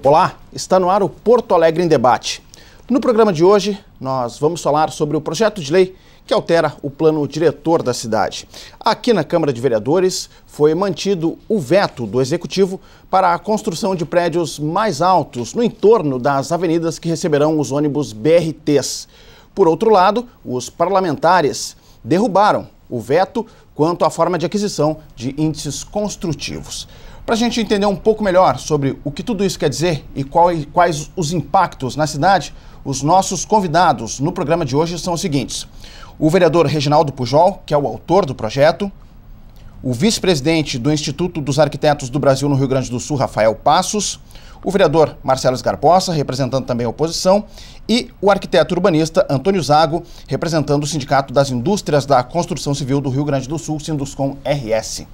Olá, está no ar o Porto Alegre em Debate. No programa de hoje, nós vamos falar sobre o projeto de lei que altera o plano diretor da cidade. Aqui na Câmara de Vereadores foi mantido o veto do Executivo para a construção de prédios mais altos no entorno das avenidas que receberão os ônibus BRTs. Por outro lado, os parlamentares derrubaram o veto quanto à forma de aquisição de índices construtivos. Para a gente entender um pouco melhor sobre o que tudo isso quer dizer e quais os impactos na cidade, os nossos convidados no programa de hoje são os seguintes: o vereador Reginaldo Pujol, que é o autor do projeto, o vice-presidente do Instituto dos Arquitetos do Brasil no Rio Grande do Sul, Rafael Passos, o vereador Marcelo Sgarbossa, representando também a oposição, e o arquiteto urbanista Antônio Zago, representando o Sindicato das Indústrias da Construção Civil do Rio Grande do Sul, Sinduscom-RS.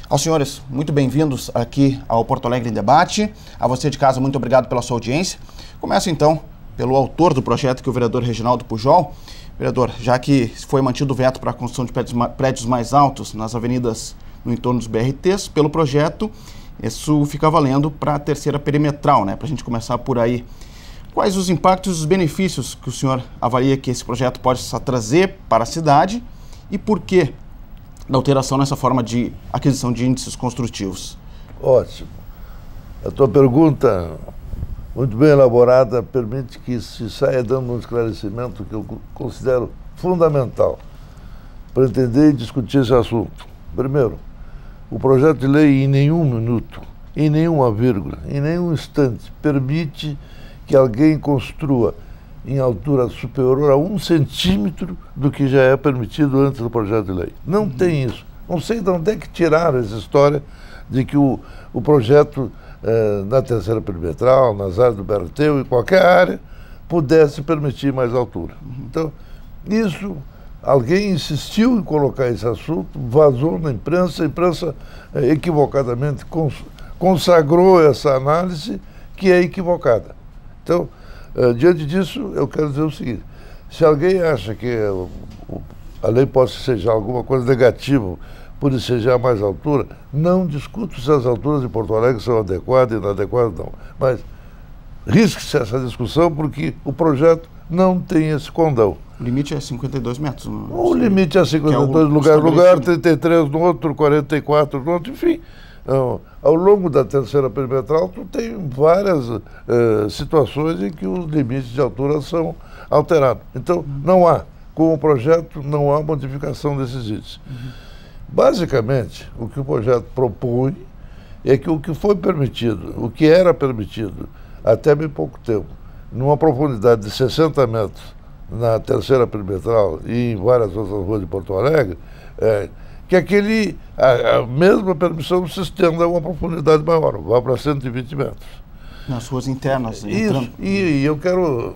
Aos senhores, muito bem-vindos aqui ao Porto Alegre em Debate. A você de casa, muito obrigado pela sua audiência. Começo então pelo autor do projeto, que é o vereador Reginaldo Pujol. Vereador, já que foi mantido o veto para a construção de prédios mais altos nas avenidas no entorno dos BRTs, pelo projeto, isso fica valendo para a terceira perimetral, né? Para a gente começar por aí. Quais os impactos e os benefícios que o senhor avalia que esse projeto pode trazer para a cidade e por que da alteração nessa forma de aquisição de índices construtivos? Ótimo. A tua pergunta, muito bem elaborada, permite que se saia dando um esclarecimento que eu considero fundamental para entender e discutir esse assunto. Primeiro, o projeto de lei em nenhum minuto, em nenhuma vírgula, em nenhum instante permite que alguém construa em altura superior a 1 centímetro do que já é permitido antes do projeto de lei. Não tem isso. Não sei de onde é que tiraram essa história de que o projeto na terceira perimetral, nas áreas do BRT ou em qualquer área, pudesse permitir mais altura. Então, isso, alguém insistiu em colocar esse assunto, vazou na imprensa, a imprensa equivocadamente consagrou essa análise que é equivocada. Então, diante disso, eu quero dizer o seguinte: se alguém acha que a lei possa ser alguma coisa negativa por ensejar mais altura, não discuto se as alturas de Porto Alegre são adequadas e inadequadas, não. Mas risque-se essa discussão porque o projeto não tem esse condão. O limite é 52 metros. O limite é 52 lugar, 33 no outro, 44 no outro, enfim. Ao longo da terceira perimetral, tu tem várias situações em que os limites de altura são alterados. Então, não há, com o projeto, não há modificação desses índices. Basicamente, o que o projeto propõe é que o que foi permitido, o que era permitido até bem pouco tempo, numa profundidade de 60 metros na terceira perimetral e em várias outras ruas de Porto Alegre, que a mesma permissão se estenda a uma profundidade maior, vá para 120 metros. Nas ruas internas. Isso, e eu quero,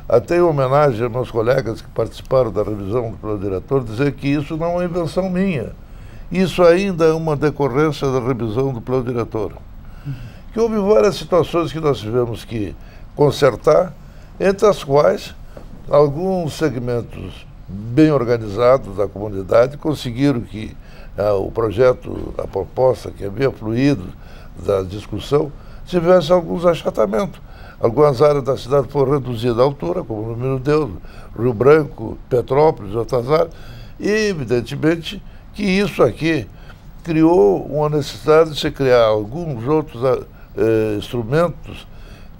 até em homenagem a meus colegas que participaram da revisão do plano diretor, dizer que isso não é uma invenção minha. Isso ainda é uma decorrência da revisão do plano diretor. Que houve várias situações que nós tivemos que consertar, entre as quais alguns segmentos bem organizados da comunidade conseguiram que o projeto, a proposta que havia fluído da discussão, tivesse alguns achatamentos. Algumas áreas da cidade foram reduzidas à altura, como no Menino Deus, Rio Branco, Petrópolis, outras áreas, e evidentemente que isso aqui criou uma necessidade de se criar alguns outros instrumentos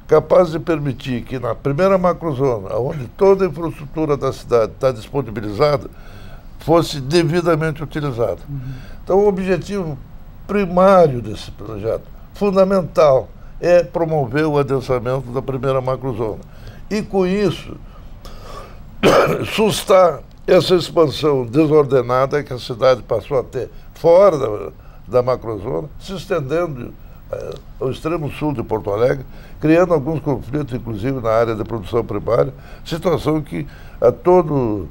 capaz de permitir que na primeira macrozona, onde toda a infraestrutura da cidade está disponibilizada, fosse devidamente utilizada. Então, o objetivo primário desse projeto, fundamental, é promover o adensamento da primeira macrozona. E, com isso, sustar essa expansão desordenada que a cidade passou a ter fora da macrozona, se estendendo ao extremo sul de Porto Alegre, criando alguns conflitos, inclusive na área da produção primária, situação que, a toda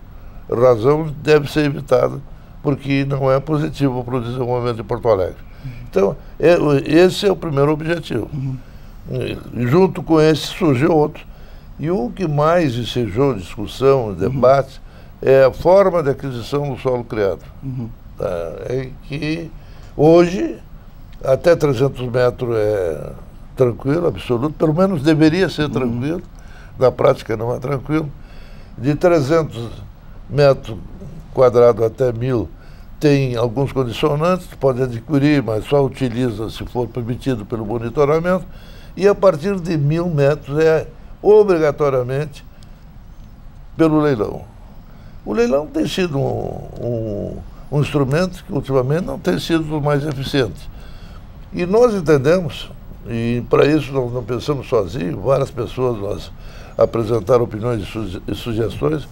razão, deve ser evitada, porque não é positivo para o desenvolvimento de Porto Alegre. Então, esse é o primeiro objetivo. Junto com esse surgiu outro. E o que mais ensejou discussão, debate, é a forma de aquisição do solo criado. Em que hoje até 300 metros é tranquilo, absoluto, pelo menos deveria ser tranquilo, na prática não é tranquilo. De 300 metros quadrados até 1.000 tem alguns condicionantes, pode adquirir, mas só utiliza se for permitido pelo monitoramento, e a partir de 1.000 metros é obrigatoriamente pelo leilão. O leilão tem sido um instrumento que ultimamente não tem sido o mais eficiente. E nós entendemos, e para isso nós não pensamos sozinhos, várias pessoas nós apresentaram opiniões e sugestões,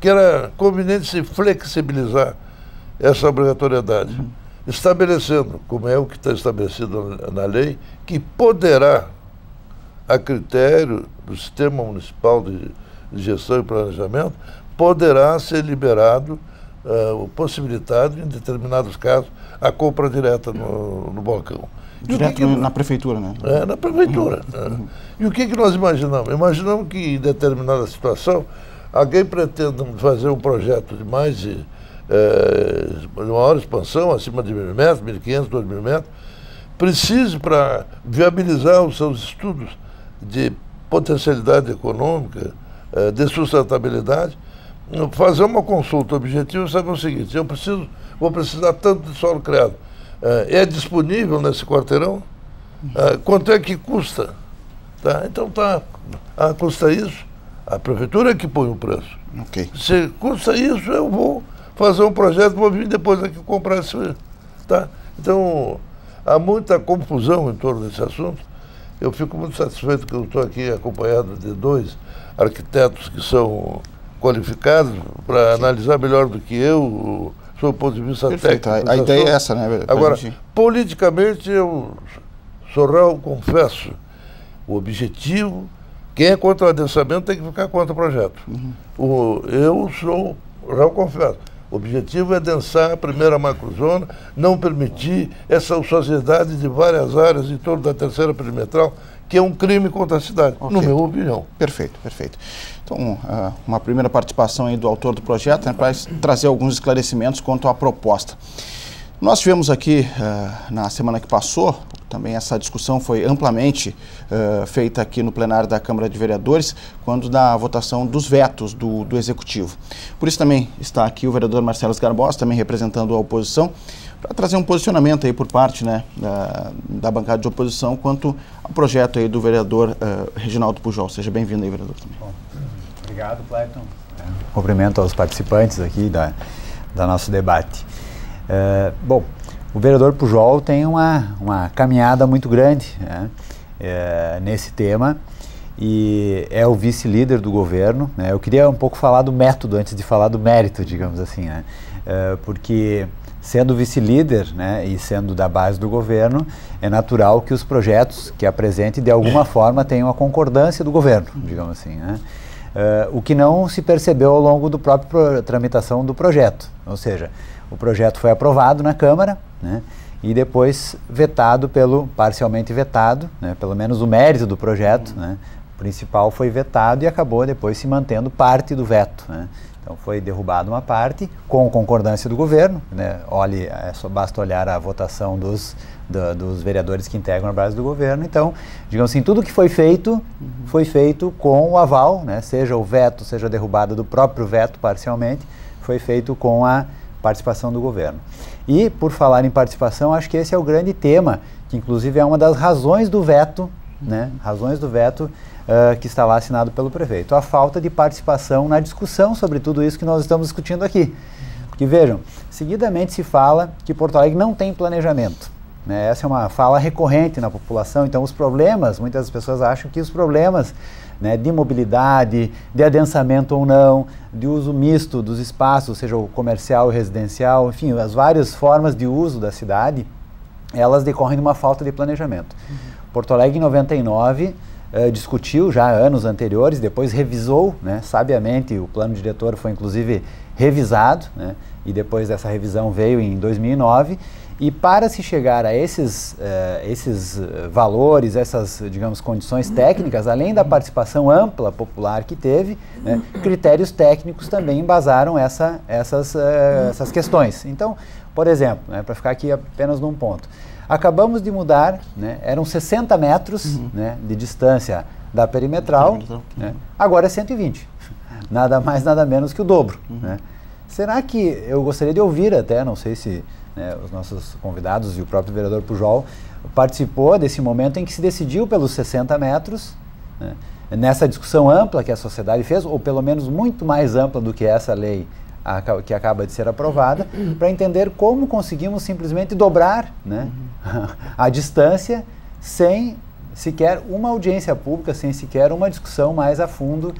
que era conveniente se flexibilizar essa obrigatoriedade, estabelecendo, como é o que está estabelecido na lei, que poderá, a critério do Sistema Municipal de Gestão e Planejamento, poderá ser liberado, possibilitado, em determinados casos, a compra direta no balcão. Direto na prefeitura, né? Na prefeitura. E o que nós imaginamos? Imaginamos que, em determinada situação, alguém pretenda fazer um projeto de mais de maior expansão, acima de 1.000 metros, 1.500, 2.000 metros, precise, para viabilizar os seus estudos de potencialidade econômica, de sustentabilidade, fazer uma consulta objetiva, sabe o seguinte: vou precisar tanto de solo criado. É disponível nesse quarteirão? Quanto é que custa? Tá? Então custa isso, a prefeitura é que põe o preço. Okay. Se custa isso, eu vou fazer um projeto, vou vir depois aqui comprar isso. Tá? Então, há muita confusão em torno desse assunto. Eu fico muito satisfeito que eu estou aqui acompanhado de 2 arquitetos que são qualificados para analisar melhor do que eu, sob o ponto de vista Perfeito. técnico. A ideia é essa, né? Agora, politicamente, eu sou réu, confesso, o objetivo, quem é contra o adensamento tem que ficar contra o projeto. Eu sou réu, confesso. O objetivo é adensar a primeira macrozona, não permitir essa ociosidade de várias áreas em torno da terceira perimetral, que é um crime contra a cidade, na minha opinião. Perfeito, perfeito. Então, uma primeira participação aí do autor do projeto, né, para trazer alguns esclarecimentos quanto à proposta. Nós tivemos aqui, na semana que passou, também essa discussão foi amplamente feita aqui no plenário da Câmara de Vereadores, quando da votação dos vetos do Executivo. Por isso também está aqui o vereador Marcelo Garbosa, também representando a oposição, para trazer um posicionamento aí por parte, né, da bancada de oposição quanto ao projeto aí do vereador Reginaldo Pujol. Seja bem-vindo aí, vereador. Também. Bom, obrigado, Clayton. Cumprimento aos participantes aqui da nosso debate. Bom, o vereador Pujol tem uma caminhada muito grande, né, nesse tema, e é o vice-líder do governo, né. Eu queria um pouco falar do método antes de falar do mérito, digamos assim, né, porque sendo vice-líder, né, e sendo da base do governo, é natural que os projetos que apresente de alguma forma tenham a concordância do governo, digamos assim, né. O que não se percebeu ao longo do próprio tramitação do projeto, ou seja, o projeto foi aprovado na Câmara, né, e depois parcialmente vetado, né, pelo menos o mérito do projeto, né, o principal foi vetado e acabou depois se mantendo parte do veto, né. Então foi derrubada uma parte com concordância do governo, né, só basta olhar a votação dos vereadores que integram a base do governo. Então, digamos assim, tudo que foi feito com o aval, né, seja o veto, seja a derrubada do próprio veto parcialmente, foi feito com a participação do governo. E, por falar em participação, acho que esse é o grande tema, que inclusive é uma das razões do veto, né, que está lá assinado pelo prefeito, a falta de participação na discussão sobre tudo isso que nós estamos discutindo aqui. Porque vejam, seguidamente se fala que Porto Alegre não tem planejamento, né? Essa é uma fala recorrente na população. Então os problemas, muitas pessoas acham que os problemas, né, de mobilidade, de adensamento ou não, de uso misto dos espaços, seja o comercial e residencial, enfim, as várias formas de uso da cidade, elas decorrem de uma falta de planejamento. Porto Alegre, em 99, discutiu já anos anteriores, depois revisou, né, sabiamente, o plano diretor foi inclusive revisado, né, e depois dessa revisão veio em 2009, e para se chegar a esses valores, essas, digamos, condições técnicas, além da participação ampla popular que teve, né, critérios técnicos também embasaram essas questões. Então, por exemplo, né, para ficar aqui apenas num ponto, Acabamos de mudar, né? Eram 60 metros né, de distância da perimetral, né? Agora é 120. Nada mais, nada menos que o dobro. Né? Será que, eu gostaria de ouvir até, não sei se né, os nossos convidados e o próprio vereador Pujol participou desse momento em que se decidiu pelos 60 metros, né? Nessa discussão ampla que a sociedade fez, ou pelo menos muito mais ampla do que essa lei que acaba de ser aprovada, para entender como conseguimos simplesmente dobrar né, a distância sem sequer uma audiência pública, sem sequer uma discussão mais a fundo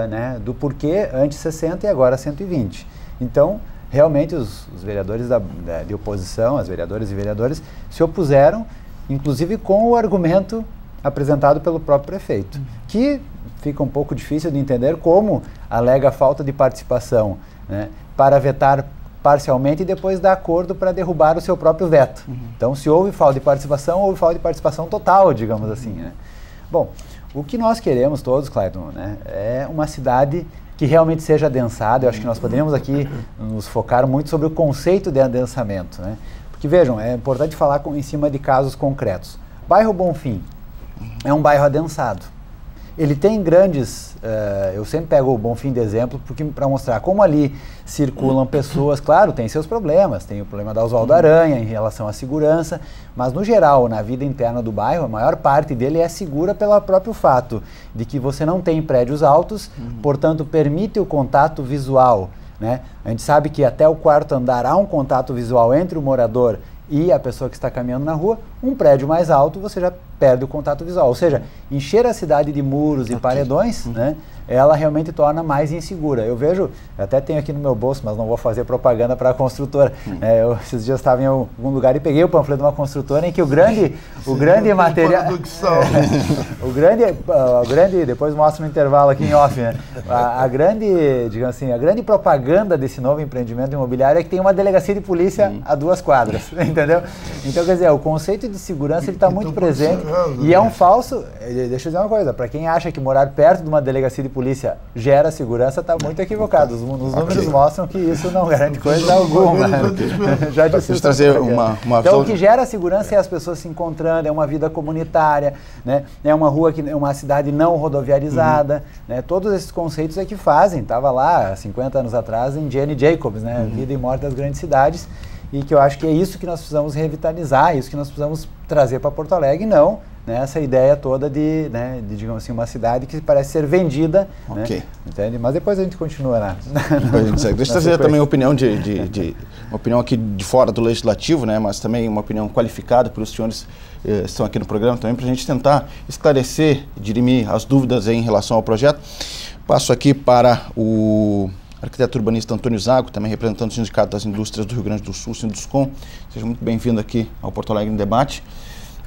né, do porquê antes 60 e agora 120. Então, realmente os vereadores de oposição, as vereadoras e vereadores, se opuseram, inclusive com o argumento apresentado pelo próprio prefeito, que fica um pouco difícil de entender como alega falta de participação né, para vetar parcialmente e depois dá acordo para derrubar o seu próprio veto. Então, se houve falta de participação, houve falta de participação total, digamos assim. Né? Bom, o que nós queremos todos, Clayton, né, é uma cidade que realmente seja adensada. Eu acho que nós poderíamos aqui nos focar muito sobre o conceito de adensamento. Né? Porque, vejam, é importante falar em cima de casos concretos. Bairro Bonfim é um bairro adensado. Ele tem grandes, eu sempre pego o Bonfim de exemplo para mostrar como ali circulam pessoas, claro, tem seus problemas, tem o problema da Oswaldo Aranha em relação à segurança, mas no geral, na vida interna do bairro, a maior parte dele é segura pelo próprio fato de que você não tem prédios altos, portanto permite o contato visual. Né? A gente sabe que até o quarto andar há um contato visual entre o morador e a pessoa que está caminhando na rua. Um prédio mais alto você já perde o contato visual, ou seja, encher a cidade de muros e paredões, né, ela realmente torna mais insegura. Eu vejo, eu até tenho aqui no meu bolso, mas não vou fazer propaganda para a construtora. Eu esses dias estava em algum lugar e peguei o panfleto de uma construtora em que o grande material, o grande, depois mostro no intervalo aqui em off, né, a grande, digamos assim, a grande propaganda desse novo empreendimento imobiliário é que tem uma delegacia de polícia a 2 quadras, entendeu? Então, quer dizer, o conceito de segurança ele está muito presente e é um falso. Deixa eu dizer uma coisa, para quem acha que morar perto de uma delegacia de polícia gera segurança, está muito equivocado. Os números mostram que isso não garante coisa alguma. Já disse isso. Trazer então, o que gera segurança é as pessoas se encontrando, é uma vida comunitária, né? É uma rua, uma cidade não rodoviarizada, né? Todos esses conceitos é que fazem. Estava lá, 50 anos atrás, em Jane Jacobs, né? Vida e Morte das Grandes Cidades, e que eu acho que é isso que nós precisamos revitalizar, isso que nós precisamos trazer para Porto Alegre, não né, essa ideia toda de, digamos assim, uma cidade que parece ser vendida, né, entende? Mas depois a gente continua lá. Deixa eu trazer também uma opinião uma opinião aqui de fora do Legislativo, né, mas também uma opinião qualificada por os senhores estão aqui no programa também, para a gente tentar esclarecer, dirimir as dúvidas em relação ao projeto. Passo aqui para o arquiteto urbanista Antônio Zago, também representando o Sindicato das Indústrias do Rio Grande do Sul, Sinduscom. Seja muito bem-vindo aqui ao Porto Alegre em Debate.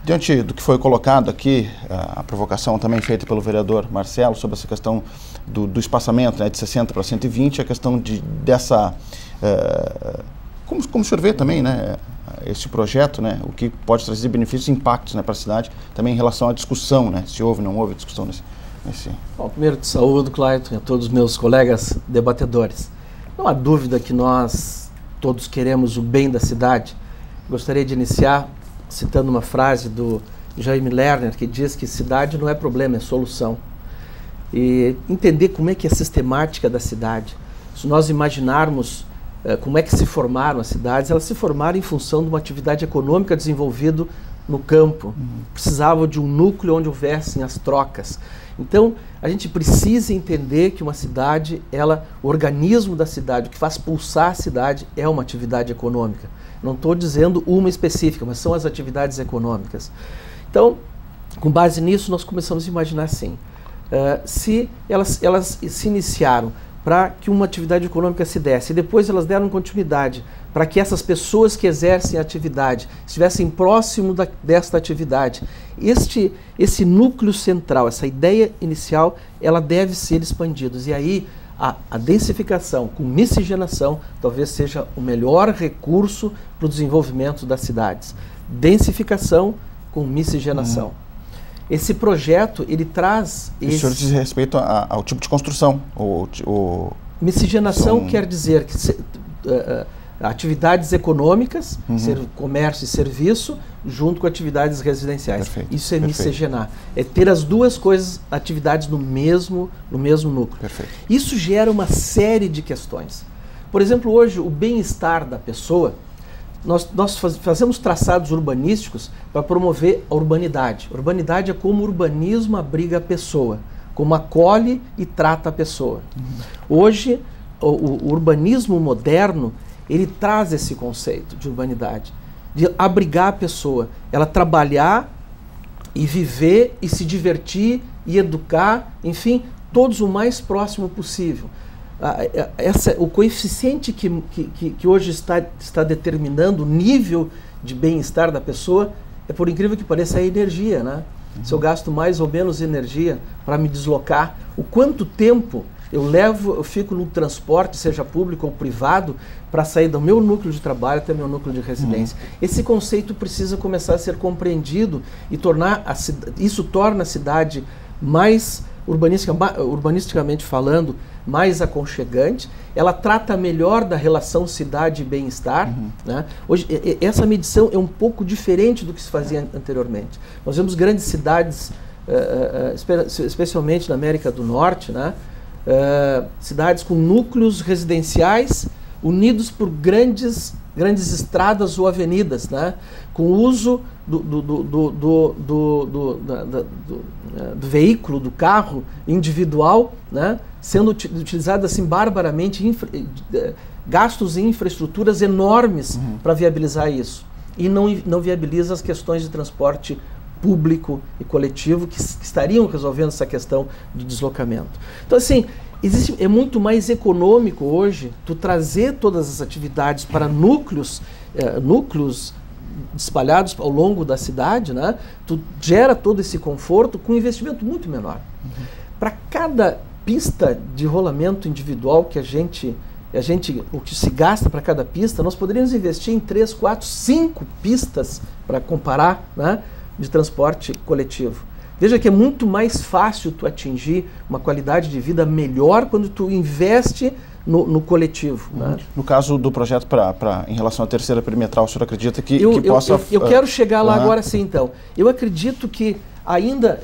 Diante do que foi colocado aqui, a provocação também feita pelo vereador Marcelo sobre essa questão do espaçamento, né, de 60 para 120, a questão dessa... como o senhor vê também, né, esse projeto, né, o que pode trazer benefícios e impactos, né, para a cidade, também em relação à discussão, né, se houve ou não houve discussão nesse... Bom, primeiro de saúde, Clayton, e a todos os meus colegas debatedores. Não há dúvida que nós todos queremos o bem da cidade. Gostaria de iniciar citando uma frase do Jaime Lerner, que diz que cidade não é problema, é solução. E entender como é que é a sistemática da cidade. Se nós imaginarmos como é que se formaram as cidades, elas se formaram em função de uma atividade econômica desenvolvida no campo. Precisavam de um núcleo onde houvessem as trocas. Então, a gente precisa entender que uma cidade, o organismo da cidade, o que faz pulsar a cidade é uma atividade econômica. Não estou dizendo uma específica, mas são as atividades econômicas. Então, com base nisso, nós começamos a imaginar assim, se elas se iniciaram para que uma atividade econômica se desse, e depois elas deram continuidade para que essas pessoas que exercem a atividade estivessem próximo desta atividade. Esse núcleo central, essa ideia inicial, ela deve ser expandida. E aí a densificação com miscigenação talvez seja o melhor recurso para o desenvolvimento das cidades. Densificação com miscigenação. Esse projeto, ele traz... O senhor diz respeito ao tipo de construção? Miscigenação quer dizer que atividades econômicas, comércio e serviço, junto com atividades residenciais. Perfeito, Isso é perfeito. miscigenar. É ter as duas coisas, atividades no mesmo núcleo. Perfeito. Isso gera uma série de questões. Por exemplo, hoje, o bem-estar da pessoa, nós fazemos traçados urbanísticos para promover a urbanidade. A urbanidade é como o urbanismo abriga a pessoa, como acolhe e trata a pessoa. Hoje, o urbanismo moderno, ele traz esse conceito de urbanidade, de abrigar a pessoa, ela trabalhar e viver e se divertir e educar, enfim, todos o mais próximo possível. O coeficiente que hoje está determinando o nível de bem-estar da pessoa é, por incrível que pareça, a energia, né? Se eu gasto mais ou menos energia para me deslocar, o quanto tempo eu fico no transporte, seja público ou privado, para sair do meu núcleo de trabalho até meu núcleo de residência. Esse conceito precisa começar a ser compreendido e isso torna a cidade mais, urbanisticamente falando, mais aconchegante. Ela trata melhor da relação cidade e bem-estar. Né? Hoje, essa medição é um pouco diferente do que se fazia anteriormente. Nós vemos grandes cidades, especialmente na América do Norte, né? Cidades com núcleos residenciais unidos por grandes estradas ou avenidas, né? Com o uso do veículo, do carro individual, né? Sendo utilizado assim barbaramente, gastos em infraestruturas enormes para viabilizar isso. E não viabiliza as questões de transporte público e coletivo que estariam resolvendo essa questão de deslocamento. Então, assim, é muito mais econômico hoje tu trazer todas as atividades para núcleos espalhados ao longo da cidade, né? Tu gera todo esse conforto com um investimento muito menor. Para cada pista de rolamento individual o que se gasta para cada pista, nós poderíamos investir em 3, 4, 5 pistas para comparar, né? De transporte coletivo. Veja que é muito mais fácil tu atingir uma qualidade de vida melhor quando tu investe no coletivo. Né? No caso do projeto em relação à terceira perimetral, o senhor acredita que possa... Eu quero chegar lá agora sim, então. Eu acredito que ainda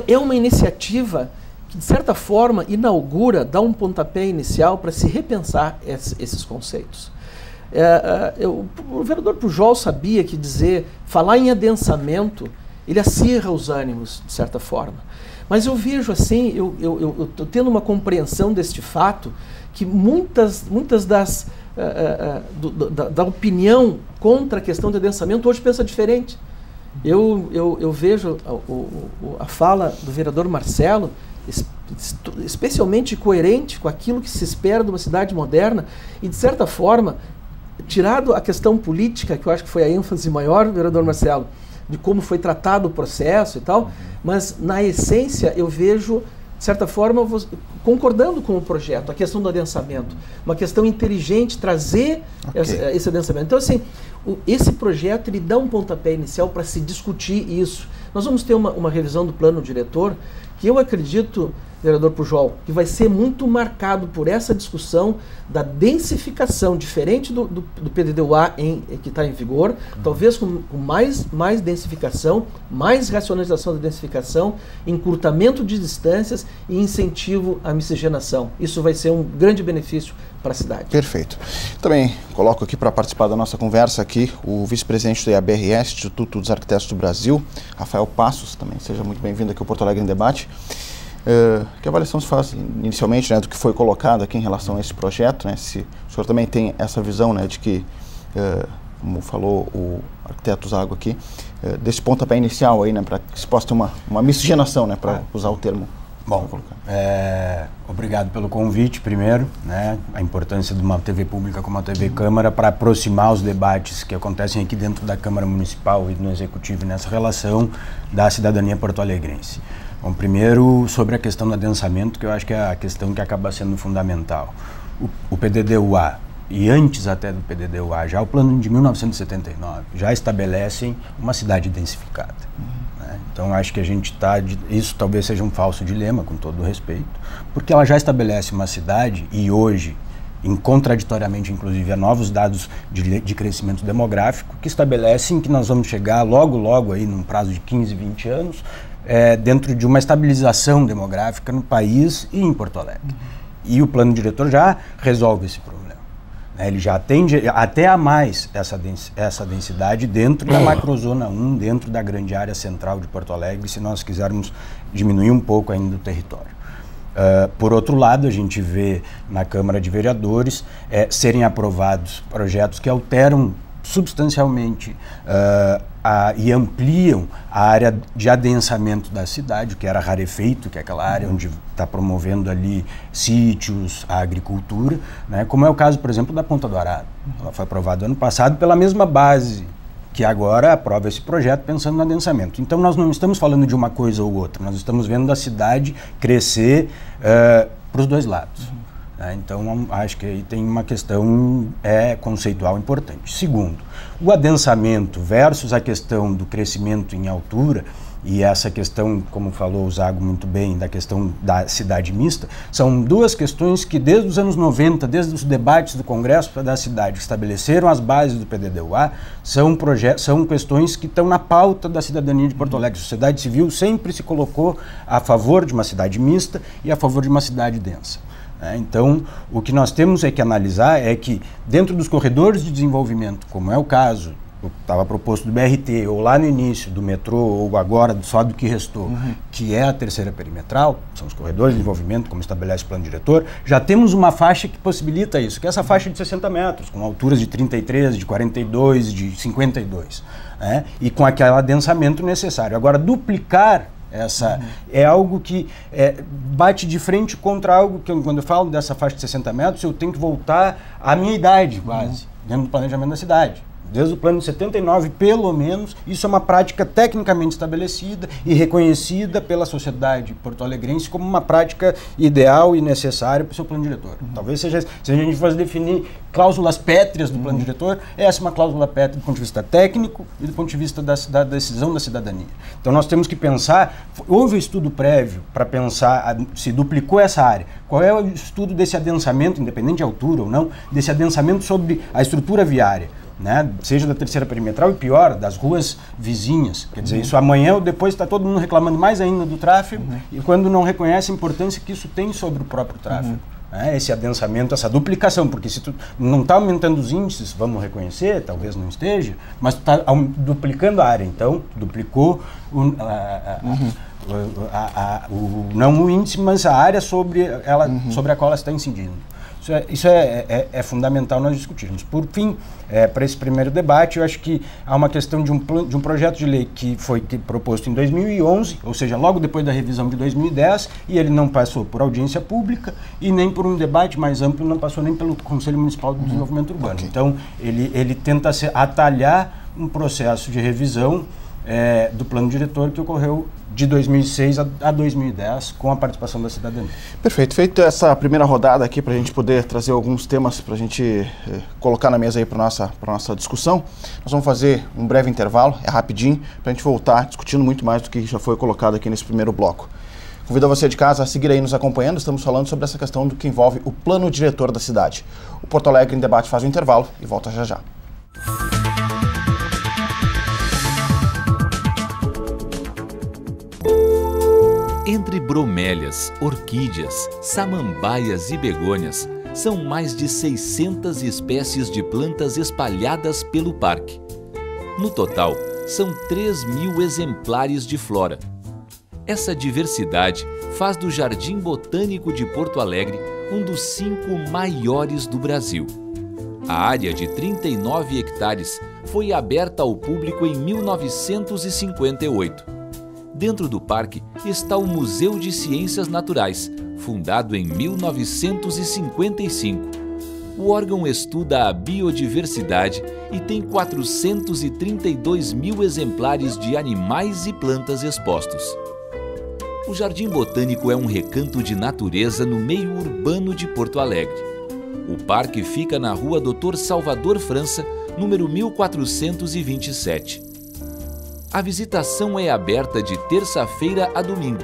é uma iniciativa que, de certa forma, dá um pontapé inicial para se repensar esses conceitos. O vereador Pujol sabia que falar em adensamento, ele acirra os ânimos, de certa forma. Mas eu vejo assim, eu estou tendo uma compreensão deste fato, que muitas da opinião contra a questão de adensamento hoje pensa diferente. Eu vejo a fala do vereador Marcelo especialmente coerente com aquilo que se espera de uma cidade moderna e, de certa forma, tirado a questão política, que eu acho que foi a ênfase maior, vereador Marcelo, de como foi tratado o processo e tal, mas, na essência, eu vejo, de certa forma, concordando com o projeto, a questão do adensamento, uma questão inteligente, trazer esse adensamento. Então, assim, esse projeto ele dá um pontapé inicial para se discutir isso. Nós vamos ter uma revisão do plano diretor, que eu acredito, vereador Pujol, que vai ser muito marcado por essa discussão da densificação, diferente do PDD-UA que está em vigor, talvez com mais densificação, mais racionalização da densificação, encurtamento de distâncias e incentivo à miscigenação. Isso vai ser um grande benefício para a cidade. Perfeito. Também coloco aqui para participar da nossa conversa aqui o vice-presidente do IABRS, Instituto dos Arquitetos do Brasil, Rafael Passos, também seja muito bem-vindo aqui ao Porto Alegre em Debate. Que avaliação se faz inicialmente, né, do que foi colocado aqui em relação a esse projeto, né, se o senhor também tem essa visão, né, de que, como falou o arquiteto Zago aqui, desse pontapé inicial aí, né, para que se possa ter uma miscigenação, né, para usar o termo. Bom, obrigado pelo convite, primeiro, né, a importância de uma TV pública como a TV Câmara para aproximar os debates que acontecem aqui dentro da Câmara Municipal e no Executivo nessa relação da cidadania porto-alegrense. Bom, primeiro, sobre a questão do adensamento, que eu acho que é a questão que acaba sendo fundamental. O PDD-UA, e antes até do PDD-UA, já o plano de 1979, já estabelecem uma cidade densificada. Né? Então, acho que a gente isso talvez seja um falso dilema, com todo o respeito, porque ela já estabelece uma cidade, e hoje, contraditoriamente, inclusive, a novos dados de crescimento demográfico que estabelecem que nós vamos chegar logo aí, num prazo de 15, 20 anos, dentro de uma estabilização demográfica no país e em Porto Alegre. E o plano diretor já resolve esse problema. Ele já atende até a mais essa densidade dentro da macrozona 1, dentro da grande área central de Porto Alegre, se nós quisermos diminuir um pouco ainda o território. Por outro lado, a gente vê na Câmara de Vereadores serem aprovados projetos que alteram substancialmente e ampliam a área de adensamento da cidade, que era rarefeito, que é aquela área onde está promovendo ali sítios, a agricultura, né? Como é o caso, por exemplo, da Ponta do Arado. Ela foi aprovada ano passado pela mesma base que agora aprova esse projeto pensando no adensamento. Então nós não estamos falando de uma coisa ou outra, nós estamos vendo a cidade crescer para os dois lados. Então acho que aí tem uma questão conceitual importante. Segundo, o adensamento versus a questão do crescimento em altura, e essa questão, como falou o Zago muito bem, da questão da cidade mista, são duas questões que desde os anos 90, desde os debates do Congresso da cidade, que estabeleceram as bases do PDDUA, são questões que estão na pauta da cidadania de Porto Alegre. A sociedade civil sempre se colocou a favor de uma cidade mista e a favor de uma cidade densa. Então, o que nós temos que analisar é que dentro dos corredores de desenvolvimento, como é o caso que estava proposto do BRT, ou lá no início do metrô, ou agora só do que restou, que é a terceira perimetral, são os corredores de desenvolvimento, como estabelece o plano diretor, já temos uma faixa que possibilita isso, que é essa faixa de 60 metros, com alturas de 33, de 42, de 52, e com aquele adensamento necessário. Agora, duplicar é algo que bate de frente contra algo que, quando eu falo dessa faixa de 60 metros, eu tenho que voltar à minha idade, quase, dentro do planejamento da cidade. Desde o plano de 79, pelo menos, isso é uma prática tecnicamente estabelecida e reconhecida pela sociedade porto-alegrense como uma prática ideal e necessária para o seu plano diretor. Talvez seja, se a gente fosse definir cláusulas pétreas do plano diretor, essa é uma cláusula pétrea do ponto de vista técnico e do ponto de vista da decisão da cidadania. Então nós temos que pensar, houve um estudo prévio para pensar, se duplicou essa área, qual é o estudo desse adensamento, independente de altura ou não, desse adensamento sobre a estrutura viária, seja da terceira perimetral e pior, das ruas vizinhas. Quer dizer, isso amanhã ou depois está todo mundo reclamando mais ainda do tráfego e quando não reconhece a importância que isso tem sobre o próprio tráfego. Esse adensamento, essa duplicação, porque se tu não está aumentando os índices, vamos reconhecer, talvez não esteja, mas tu está duplicando a área, então duplicou não o índice, mas a área sobre a qual ela está incidindo. Isso é fundamental nós discutirmos. Por fim, para esse primeiro debate, eu acho que há uma questão de um projeto de lei que foi proposto em 2011, ou seja, logo depois da revisão de 2010, e ele não passou por audiência pública e nem por um debate mais amplo, não passou nem pelo Conselho Municipal de Desenvolvimento Urbano. Okay. Então, ele tenta atalhar um processo de revisão do plano diretor que ocorreu de 2006 a 2010, com a participação da cidadania. Perfeito. Feita essa primeira rodada aqui, para a gente poder trazer alguns temas para a gente colocar na mesa aí para nossa discussão, nós vamos fazer um breve intervalo, rapidinho, para a gente voltar discutindo muito mais do que já foi colocado aqui nesse primeiro bloco. Convido você de casa a seguir aí nos acompanhando, estamos falando sobre essa questão do que envolve o plano diretor da cidade. O Porto Alegre em Debate faz um intervalo e volta já já. Entre bromélias, orquídeas, samambaias e begônias, são mais de 600 espécies de plantas espalhadas pelo parque. No total, são 3.000 exemplares de flora. Essa diversidade faz do Jardim Botânico de Porto Alegre um dos 5 maiores do Brasil. A área de 39 hectares foi aberta ao público em 1958. Dentro do parque está o Museu de Ciências Naturais, fundado em 1955. O órgão estuda a biodiversidade e tem 432.000 exemplares de animais e plantas expostos. O Jardim Botânico é um recanto de natureza no meio urbano de Porto Alegre. O parque fica na rua Dr. Salvador França, número 1427. A visitação é aberta de terça-feira a domingo,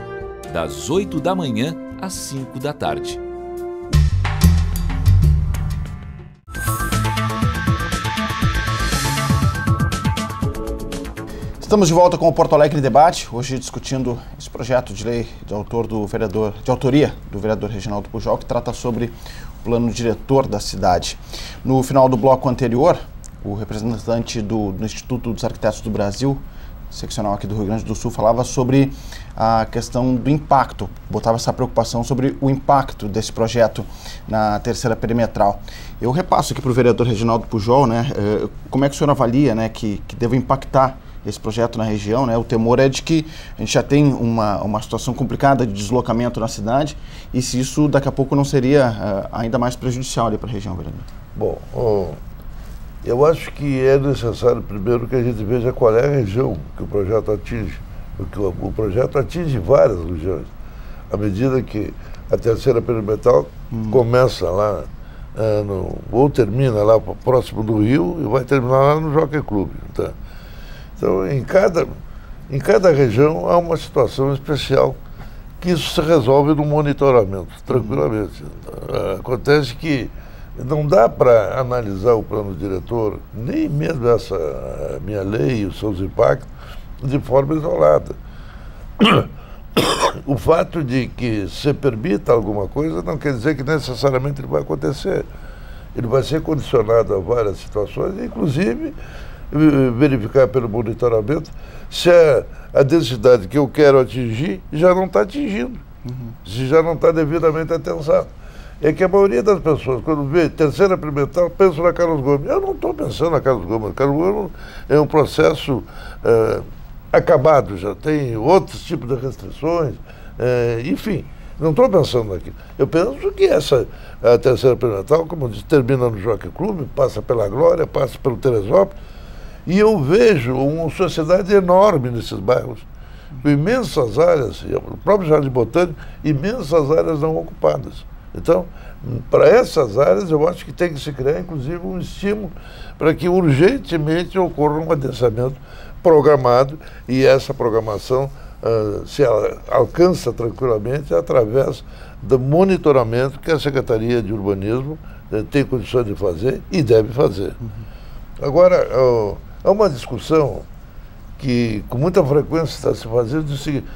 das 8 da manhã às 5 da tarde. Estamos de volta com o Porto Alegre em Debate, hoje discutindo esse projeto de lei de autoria do vereador Reginaldo Pujol, que trata sobre o plano diretor da cidade. No final do bloco anterior, o representante do Instituto dos Arquitetos do Brasil, seccional aqui do Rio Grande do Sul, falava sobre a questão do impacto, botava essa preocupação sobre o impacto desse projeto na terceira perimetral. Eu repasso aqui para o vereador Reginaldo Pujol, né, como é que o senhor avalia, né, que deve impactar esse projeto na região, né? O temor é de que a gente já tem uma situação complicada de deslocamento na cidade e se isso daqui a pouco não seria ainda mais prejudicial ali para a região, vereador. Bom, eu acho que é necessário primeiro que a gente veja qual é a região que o projeto atinge, porque o projeto atinge várias regiões. À medida que a terceira perimetral começa lá, ou termina lá próximo do Rio e vai terminar lá no Jockey Club, tá? Então, em cada região há uma situação especial que isso se resolve no monitoramento, tranquilamente. Acontece que não dá para analisar o plano diretor, nem mesmo essa minha lei e os seus impactos, de forma isolada. O fato de que se permita alguma coisa não quer dizer que necessariamente ele vai acontecer. Ele vai ser condicionado a várias situações, inclusive verificar pelo monitoramento se a densidade que eu quero atingir já não está atingindo, se já não está devidamente atensado. É que a maioria das pessoas, quando vê terceira perimetral, pensa na Carlos Gomes. Eu não estou pensando na Carlos Gomes. Carlos Gomes é um processo acabado, já tem outros tipos de restrições, enfim, não estou pensando naquilo. Eu penso que a terceira perimetral, como eu disse, termina no Jockey Club, passa pela Glória, passa pelo Teresópolis, e eu vejo uma sociedade enorme nesses bairros, com imensas áreas, o próprio Jardim Botânico, imensas áreas não ocupadas. Então, para essas áreas, eu acho que tem que se criar, inclusive, um estímulo para que urgentemente ocorra um adensamento programado, e essa programação se alcança tranquilamente através do monitoramento que a Secretaria de Urbanismo tem condições de fazer e deve fazer. Agora, há uma discussão que com muita frequência está se fazendo do seguinte: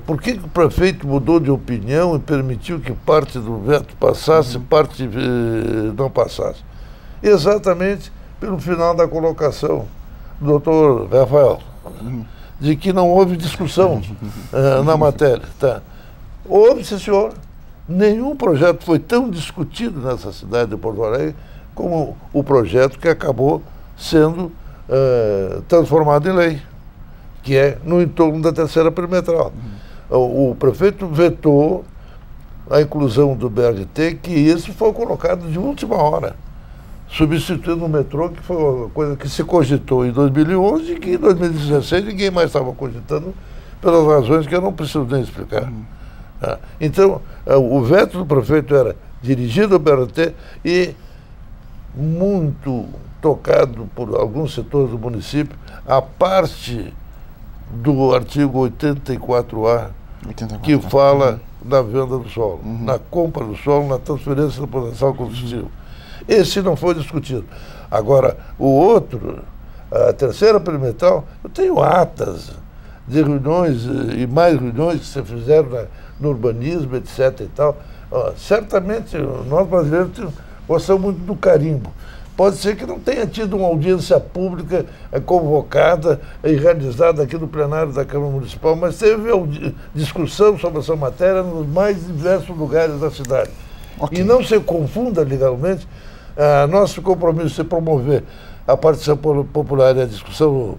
por que o prefeito mudou de opinião e permitiu que parte do veto passasse, parte não passasse? Exatamente pelo final da colocação do doutor Rafael, de que não houve discussão na matéria. Tá? Houve, sim, senhor. Nenhum projeto foi tão discutido nessa cidade de Porto Alegre como o projeto que acabou sendo transformado em lei, que é no entorno da terceira perimetral. O prefeito vetou a inclusão do BRT, que isso foi colocado de última hora, substituindo o metrô, que foi uma coisa que se cogitou em 2011 e que em 2016 ninguém mais estava cogitando, pelas razões que eu não preciso nem explicar. Então, o veto do prefeito era dirigido ao BRT e muito tocado por alguns setores do município, a parte do artigo 84A, que fala na venda do solo, na compra do solo, na transferência do potencial construtivo. Esse não foi discutido. Agora, o outro, a terceira perimetral, eu tenho atas de reuniões e mais reuniões que se fizeram no urbanismo, etc. e tal. Certamente, nós brasileiros gostamos muito do carimbo. Pode ser que não tenha tido uma audiência pública convocada e realizada aqui no plenário da Câmara Municipal, mas teve discussão sobre essa matéria nos mais diversos lugares da cidade. Okay. E não se confunda legalmente nosso compromisso de promover a participação popular e a discussão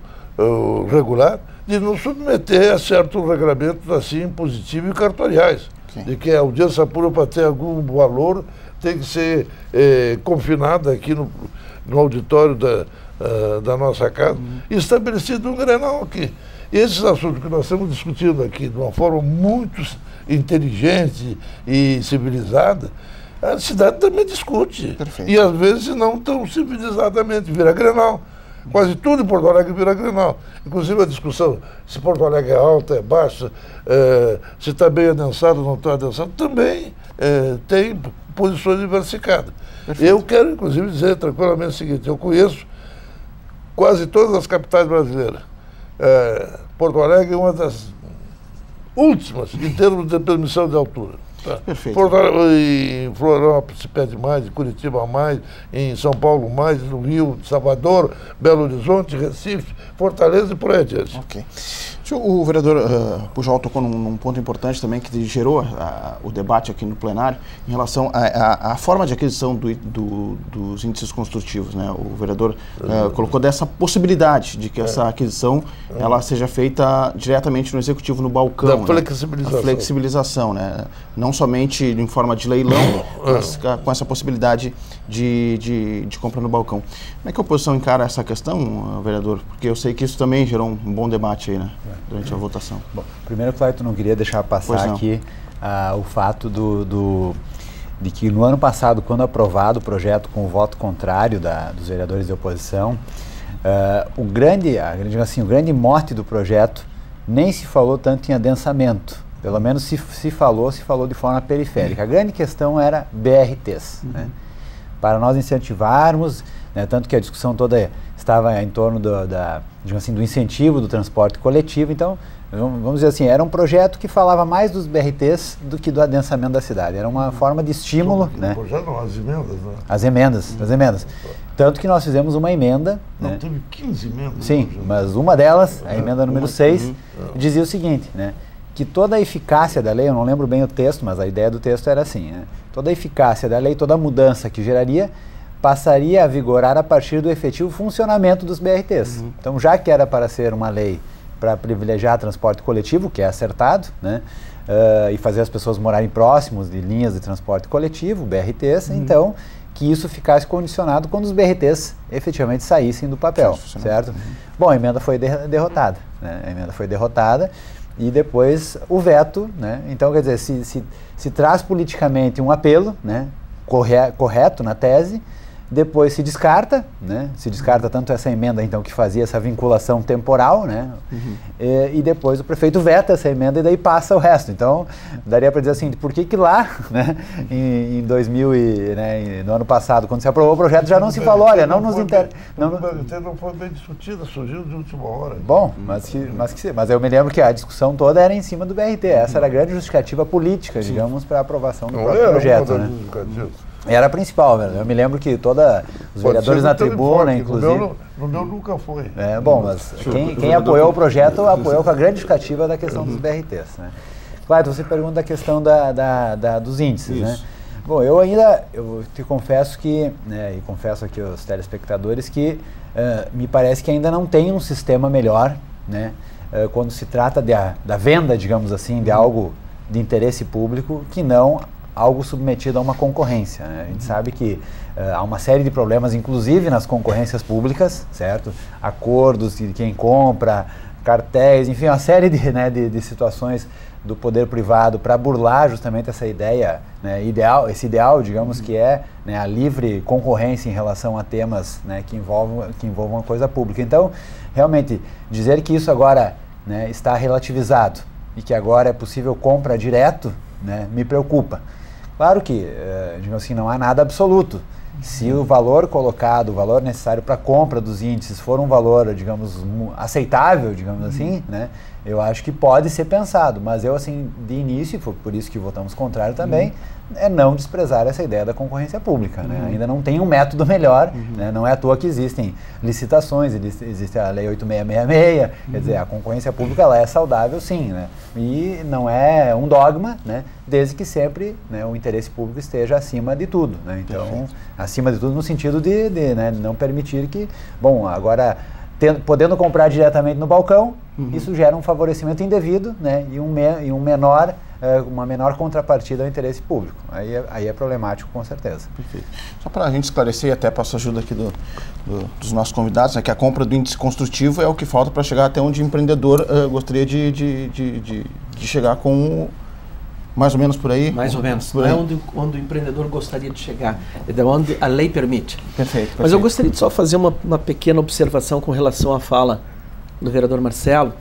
regular, de nos submeter a certos regramentos assim impositivos e cartoriais. Sim. De que a audiência pública, para ter algum valor, tem que ser confinada aqui no auditório da nossa casa, e estabelecido um granal aqui. Esses assuntos que nós estamos discutindo aqui de uma forma muito inteligente e civilizada, a cidade também discute. Perfeito. E às vezes não tão civilizadamente, vira granal. Quase tudo em Porto Alegre vira granal. Inclusive a discussão se Porto Alegre é alta, é baixa, se está bem adensado ou não está adensado, também tem posições diversificadas. Perfeito. Eu quero, inclusive, dizer tranquilamente o seguinte: eu conheço quase todas as capitais brasileiras. Porto Alegre é uma das últimas em termos de permissão de altura. Tá. Perfeito. Em Florianópolis se pede mais, em Curitiba mais, em São Paulo mais, no Rio, Salvador, Belo Horizonte, Recife, Fortaleza e por aí adiante. Ok. O vereador Pujol tocou num ponto importante também que gerou o debate aqui no plenário em relação à forma de aquisição dos índices construtivos, né? O vereador colocou dessa possibilidade de que essa aquisição ela seja feita diretamente no executivo, no balcão. Da flexibilização. Né? A flexibilização, né? Não somente em forma de leilão, mas com essa possibilidade de compra no balcão. Como é que a oposição encara essa questão, vereador? Porque eu sei que isso também gerou um bom debate aí, né? Durante a votação. Bom, primeiro, Clayton, não queria deixar passar aqui o fato de que no ano passado, quando aprovado o projeto com o voto contrário dos vereadores de oposição, o grande mote do projeto nem se falou tanto em adensamento. Pelo menos se falou de forma periférica. A grande questão era BRTs. Né? Para nós incentivarmos, né, tanto que a discussão toda estava em torno do incentivo do transporte coletivo. Então, vamos dizer assim, era um projeto que falava mais dos BRTs do que do adensamento da cidade. Era uma forma de estímulo. Né? Projeto não, as emendas, né? As emendas. Tanto que nós fizemos uma emenda. Não, né? teve 15 emendas. Sim, mas uma delas, a emenda número 6, dizia o seguinte, né? Que toda a eficácia da lei, eu não lembro bem o texto, mas a ideia do texto era assim, né? Toda a eficácia da lei, toda a mudança que geraria, passaria a vigorar a partir do efetivo funcionamento dos BRTs. Então, já que era para ser uma lei para privilegiar transporte coletivo, que é acertado, né? E fazer as pessoas morarem próximos de linhas de transporte coletivo, BRTs, então, que isso ficasse condicionado quando os BRTs efetivamente saíssem do papel, certo? Bom, a emenda foi derrotada, né? A emenda foi derrotada. E depois o veto, né? Então, quer dizer, se traz politicamente um apelo, né? Correto na tese, depois se descarta, né? Se descarta tanto essa emenda, então, que fazia essa vinculação temporal, né? E depois o prefeito veta essa emenda e daí passa o resto. Então, daria para dizer assim, por que lá, né? Em 2000 no ano passado, quando se aprovou o projeto, já não se falou, olha, não nos interessa. Não foi bem discutida, surgiu de última hora. Bom, mas eu me lembro que a discussão toda era em cima do BRT. Essa era a grande justificativa política, digamos, para a aprovação do próprio projeto, né? Era a principal, velho. Eu me lembro que todos os vereadores na tribuna, inclusive... No meu nunca foi. Bom, mas quem apoiou o projeto, apoiou com a grande justificativa da questão dos BRTs. Né? Claro, você pergunta da questão dos índices, né? Bom, eu te confesso que, né, e confesso aqui aos telespectadores, que me parece que ainda não tem um sistema melhor, né? Quando se trata da venda, digamos assim, de algo de interesse público, que não algo submetido a uma concorrência. Né? A gente sabe que há uma série de problemas, inclusive nas concorrências públicas, acordos de quem compra, cartéis, enfim, uma série de situações do poder privado para burlar justamente essa ideia, né, esse ideal, digamos, que é, né, a livre concorrência em relação a temas, né, que envolvam a coisa pública. Então, realmente, dizer que isso agora, né, está relativizado e que agora é possível compra direto, né, me preocupa. Claro que, digamos assim, não há nada absoluto. Se o valor colocado, o valor necessário para a compra dos índices for um valor, digamos, aceitável, digamos assim, né, eu acho que pode ser pensado. Mas eu, assim, de início, e foi por isso que votamos contrário também, é não desprezar essa ideia da concorrência pública. Né? Ainda não tem um método melhor, né? Não é à toa que existem licitações, existe a Lei 8666, quer dizer, a concorrência pública ela é saudável sim, né? E não é um dogma, né? Desde que sempre, né, o interesse público esteja acima de tudo. Né? Então, acima de tudo no sentido de né, não permitir que, bom, agora... podendo comprar diretamente no balcão, isso gera um favorecimento indevido, né, e uma menor contrapartida ao interesse público. Aí é problemático, com certeza. Perfeito. Só para a gente esclarecer, até para a ajuda aqui dos nossos convidados, né, que a compra do índice construtivo é o que falta para chegar até onde o empreendedor gostaria de chegar com... Mais ou menos por aí? Mais ou menos. Não é onde o empreendedor gostaria de chegar, é de onde a lei permite. Perfeito. Mas eu gostaria de só fazer uma pequena observação com relação à fala do vereador Marcelo,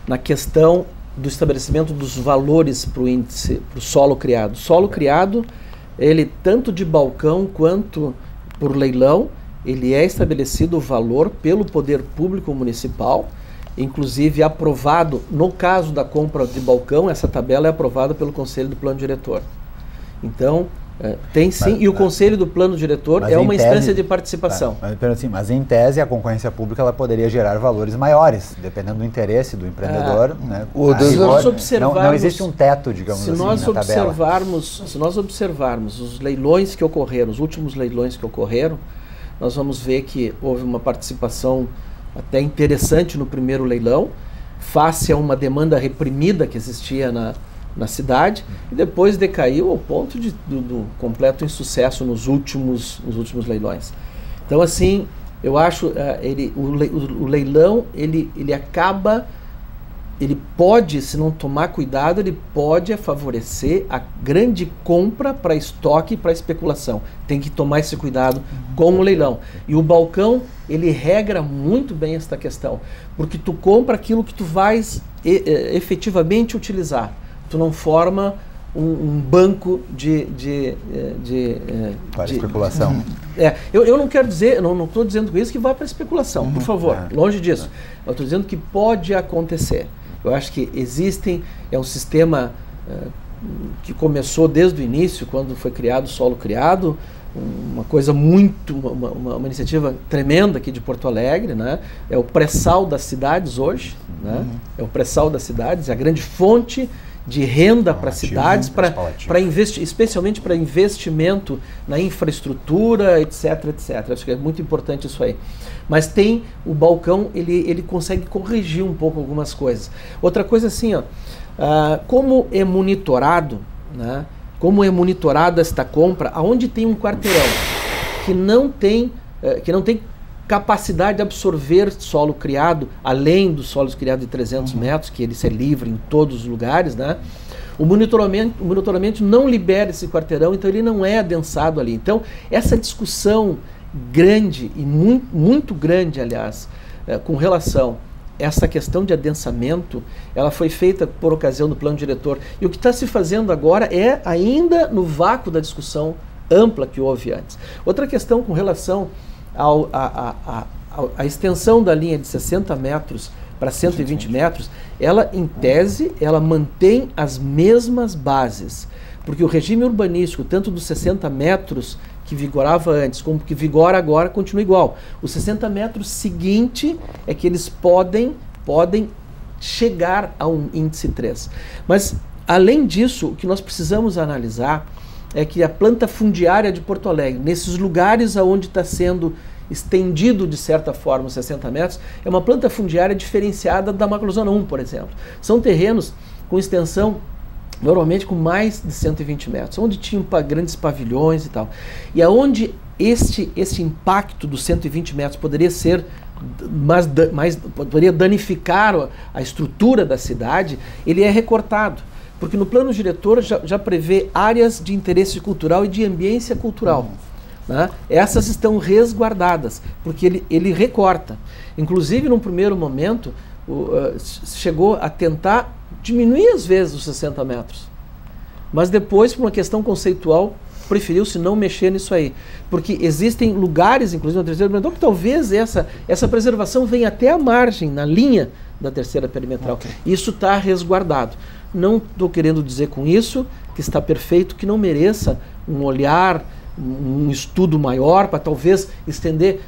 na questão do estabelecimento dos valores para o índice, para o solo criado. Solo criado, ele tanto de balcão quanto por leilão, ele é estabelecido o valor pelo poder público municipal, inclusive aprovado, no caso da compra de balcão, essa tabela é aprovada pelo Conselho do Plano Diretor. Então, tem sim, e o Conselho do Plano Diretor é uma instância de participação. Mas em tese, a concorrência pública ela poderia gerar valores maiores, dependendo do interesse do empreendedor. Né? Se nós observarmos, não existe um teto, digamos assim, na tabela. Se nós observarmos os leilões que ocorreram, os últimos leilões que ocorreram, nós vamos ver que houve uma participação até interessante no primeiro leilão, face a uma demanda reprimida que existia na cidade, e depois decaiu ao ponto do completo insucesso nos últimos leilões. Então, assim, eu acho o leilão, ele pode, se não tomar cuidado, ele pode favorecer a grande compra para estoque e para especulação. Tem que tomar esse cuidado com o leilão. E o balcão, ele regra muito bem esta questão, porque tu compra aquilo que tu vais efetivamente utilizar. Tu não forma um banco de especulação. Eu não quero dizer, não estou dizendo com isso que vai para especulação, por favor, longe disso. Eu estou dizendo que pode acontecer. Eu acho que é um sistema que começou desde o início, quando foi criado o Solo Criado, uma coisa uma iniciativa tremenda aqui de Porto Alegre, né? É o pré-sal das cidades hoje, né? É o pré-sal das cidades, é a grande fonte de renda para cidades, especialmente para investimento na infraestrutura, etc, etc. Acho que é muito importante isso aí. Mas tem o balcão, ele consegue corrigir um pouco algumas coisas. Outra coisa assim, como é monitorado, né? Como é monitorada esta compra, aonde tem um quarteirão que não tem capacidade de absorver solo criado, além dos solos criados de 300 metros, que ele é livre em todos os lugares, né? O monitoramento não libera esse quarteirão, então ele não é adensado ali. Então, essa discussão grande, e muito grande, aliás, com relação a essa questão de adensamento, ela foi feita por ocasião do plano diretor. E o que está se fazendo agora é ainda no vácuo da discussão ampla que houve antes. Outra questão com relação a extensão da linha de 60 metros para 120 metros, ela, em tese, ela mantém as mesmas bases, porque o regime urbanístico, tanto dos 60 metros que vigorava antes, como que vigora agora, continua igual. Os 60 metros seguinte é que eles podem chegar a um índice 3. Mas, além disso, o que nós precisamos analisar é que a planta fundiária de Porto Alegre, nesses lugares onde está sendo estendido de certa forma os 60 metros, é uma planta fundiária diferenciada da macrozona 1, por exemplo. São terrenos com extensão normalmente com mais de 120 metros, onde tinham grandes pavilhões e tal. E aonde esse impacto dos 120 metros poderia ser poderia danificar a estrutura da cidade, ele é recortado. Porque no plano diretor já prevê áreas de interesse cultural e de ambiência cultural. Né? Essas estão resguardadas, porque ele recorta. Inclusive, num primeiro momento, chegou a tentar diminuir às vezes os 60 metros. Mas depois, por uma questão conceitual, preferiu-se não mexer nisso aí. Porque existem lugares, inclusive na terceira perimetral, que talvez essa preservação venha até a margem, na linha da terceira perimetral. Okay. Isso está resguardado. Não estou querendo dizer com isso que está perfeito, que não mereça um olhar, um estudo maior para talvez estender.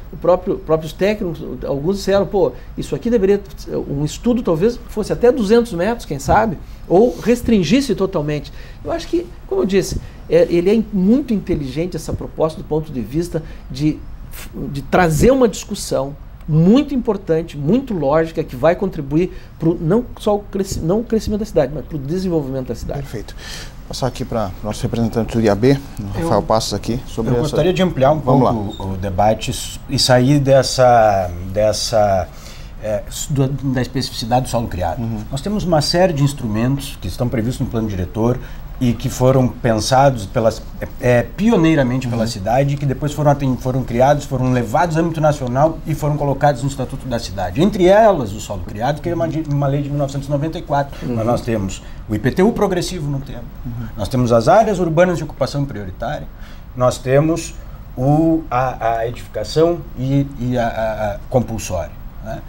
Próprios técnicos, alguns disseram, isso aqui deveria, um estudo talvez fosse até 200 metros, quem sabe, ou restringisse totalmente. Eu acho que, como eu disse, ele é muito inteligente essa proposta do ponto de vista de trazer uma discussão muito importante, muito lógica, que vai contribuir para não só o crescimento da cidade, mas para o desenvolvimento da cidade. Perfeito. Vou passar aqui para o nosso representante do IAB, Rafael Passos, aqui. Eu gostaria de ampliar um pouco o debate e sair da especificidade do solo criado. Nós temos uma série de instrumentos que estão previstos no plano diretor e que foram pensados pioneiramente pela cidade, que depois foram criados, foram levados ao âmbito nacional e foram colocados no Estatuto da Cidade. Entre elas, o solo criado, que é uma lei de 1994. Mas nós temos o IPTU progressivo no tempo, nós temos as áreas urbanas de ocupação prioritária, nós temos a edificação e a compulsória, né?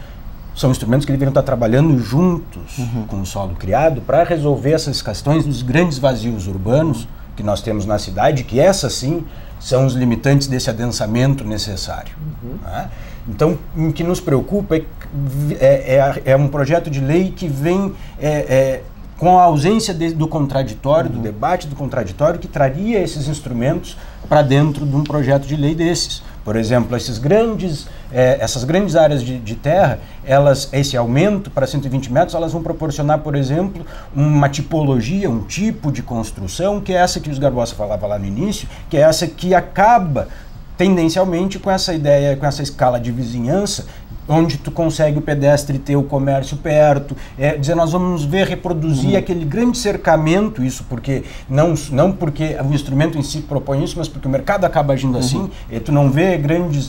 São instrumentos que deveriam estar trabalhando juntos com o solo criado para resolver essas questões dos grandes vazios urbanos que nós temos na cidade, que essas sim são os limitantes desse adensamento necessário. Né? Então, o que nos preocupa é um projeto de lei que vem com a ausência do contraditório, do debate do contraditório, que traria esses instrumentos para dentro de um projeto de lei desses. Por exemplo, essas grandes áreas de terra, esse aumento para 120 metros, elas vão proporcionar, por exemplo, uma tipologia, um tipo de construção, que é essa que os Garbosa falava lá no início, que é essa que acaba tendencialmente com essa ideia, com essa escala de vizinhança, onde tu consegue o pedestre ter o comércio perto, dizer, nós vamos ver reproduzir aquele grande cercamento, isso porque, não porque o instrumento em si propõe isso, mas porque o mercado acaba agindo assim, e tu não vê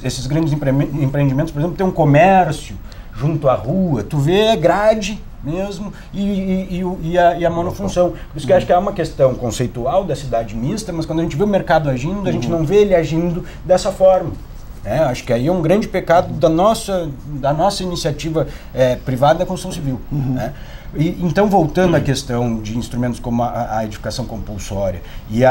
esses grandes empreendimentos, por exemplo, ter um comércio junto à rua, tu vê grade mesmo e a monofunção. Por isso que eu acho que é uma questão conceitual da cidade mista, mas quando a gente vê o mercado agindo, a gente não vê ele agindo dessa forma. Acho que aí é um grande pecado da nossa iniciativa privada da construção civil. Né? Então, voltando à questão de instrumentos como a edificação compulsória e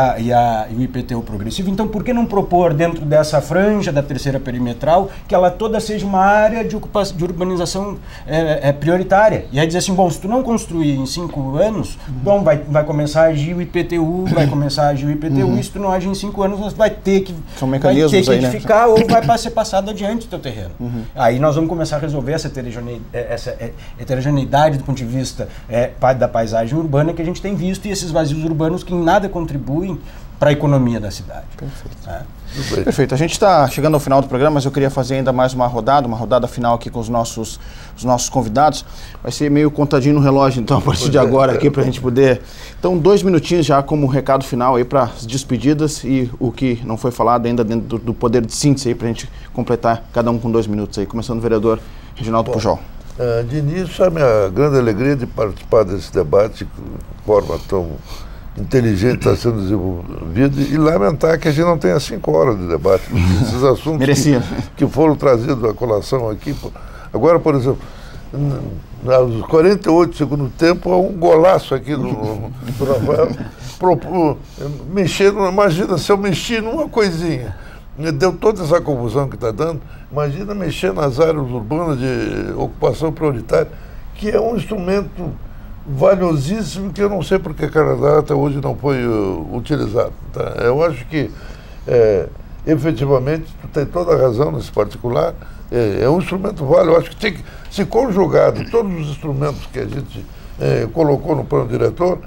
o IPTU progressivo, então por que não propor dentro dessa franja da terceira perimetral que ela toda seja uma área de urbanização prioritária? E aí dizer assim, bom, se tu não construir em 5 anos, bom, vai começar a agir o IPTU, e se tu não agir em 5 anos, nós vai ter que edificar, né? Ou vai ser passado adiante do teu terreno. Aí nós vamos começar a resolver essa heterogeneidade do ponto de vista da paisagem urbana que a gente tem visto, e esses vazios urbanos que em nada contribuem para a economia da cidade. Perfeito. Perfeito. A gente está chegando ao final do programa, mas eu queria fazer ainda mais uma rodada final aqui com os nossos convidados. Vai ser meio contadinho no relógio, então, a partir de agora aqui, para a gente poder... Então, 2 minutinhos já como recado final aí para as despedidas e o que não foi falado ainda dentro do poder de síntese aí, para a gente completar cada um com 2 minutos aí. Começando o vereador Reginaldo Pujol. De início, a minha grande alegria de participar desse debate de forma tão inteligente está sendo desenvolvido, e lamentar que a gente não tenha 5 horas de debate. Esses assuntos que foram trazidos à colação aqui. Agora, por exemplo, aos 48 segundos do tempo, há um golaço aqui do Rafael. Imagina se eu mexi numa coisinha. Deu toda essa confusão que está dando. Imagina mexer nas áreas urbanas de ocupação prioritária, que é um instrumento valiosíssimo que eu não sei porque Canadá até hoje não foi utilizado. Tá? Eu acho que, efetivamente, tu tem toda a razão nesse particular, é um instrumento válido. Eu acho que tem que, se conjugado todos os instrumentos que a gente colocou no plano diretor,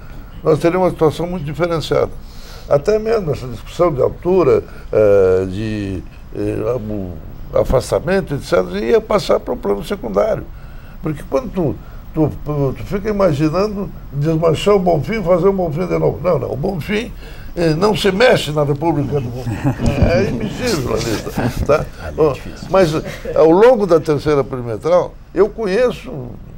nós teríamos uma situação muito diferenciada. Até mesmo essa discussão de altura, de afastamento, etc., ia passar para o plano secundário. Porque quando tu fica imaginando desmanchar o Bonfim e fazer o Bonfim de novo. Não, o Bonfim não se mexe na República do Bonfim. É impossível, tá? Mas ao longo da terceira perimetral, eu conheço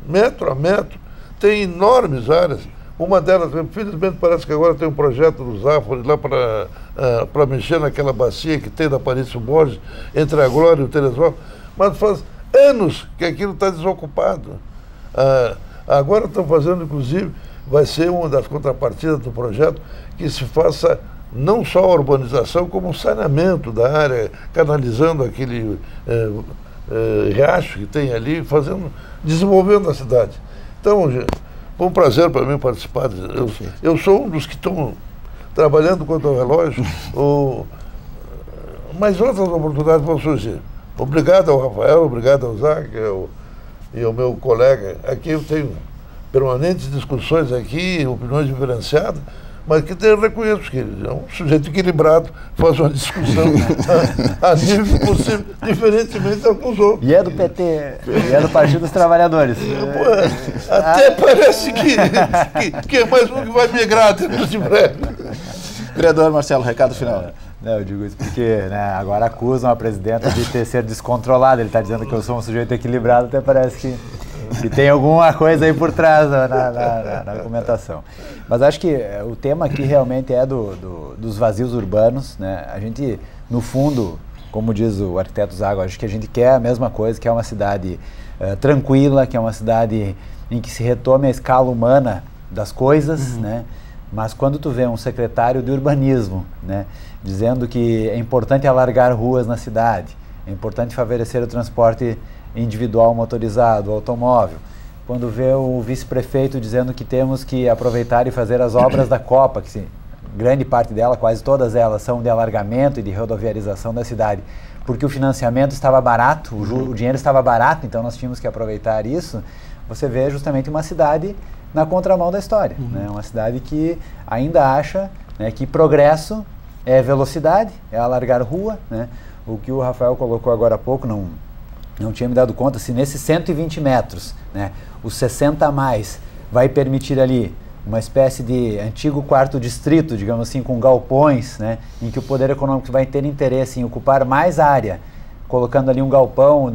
metro a metro, tem enormes áreas. Uma delas, infelizmente, parece que agora tem um projeto do Zafari lá para mexer naquela bacia que tem da Parício Borges, entre a Glória e o Teresópolis, mas faz anos que aquilo está desocupado. Agora estão fazendo, inclusive, vai ser uma das contrapartidas do projeto, que se faça não só a urbanização, como o saneamento da área, canalizando aquele riacho que tem ali, desenvolvendo a cidade. Então, foi um prazer para mim participar. Eu sou um dos que estão trabalhando contra o relógio, mas outras oportunidades vão surgir. Obrigado ao Rafael, obrigado ao Zac e ao meu colega. Aqui eu tenho permanentes discussões aqui, opiniões diferenciadas, mas que eu reconheço que é um sujeito equilibrado, faz uma discussão a nível possível, diferentemente de alguns outros. E é do PT, e é do Partido dos Trabalhadores. Até parece que é mais um que vai migrar dentro de breve. Vereador Marcelo, recado final. Não, eu digo isso porque agora acusam a presidenta de ser descontrolada. Ele está dizendo que eu sou um sujeito equilibrado, até parece que que tem alguma coisa aí por trás na argumentação. Mas acho que o tema aqui realmente é dos vazios urbanos, né? A gente, no fundo, como diz o arquiteto Zago, acho que a gente quer a mesma coisa, que é uma cidade tranquila, que é uma cidade em que se retome a escala humana das coisas, né? Mas quando tu vê um secretário de urbanismo, né, dizendo que é importante alargar ruas na cidade, é importante favorecer o transporte individual motorizado, automóvel, quando vê o vice-prefeito dizendo que temos que aproveitar e fazer as obras da Copa, que grande parte dela, quase todas elas, são de alargamento e de rodoviarização da cidade, porque o financiamento estava barato, o dinheiro estava barato, então nós tínhamos que aproveitar isso. Você vê justamente uma cidade na contramão da história, né? Uma cidade que ainda acha, né, que progresso é velocidade, é alargar rua, né? O que o Rafael colocou agora há pouco, não tinha me dado conta, se nesses 120 metros, né, os 60 a mais vai permitir ali uma espécie de antigo quarto distrito, digamos assim, com galpões, né, em que o poder econômico vai ter interesse em ocupar mais área, colocando ali um galpão,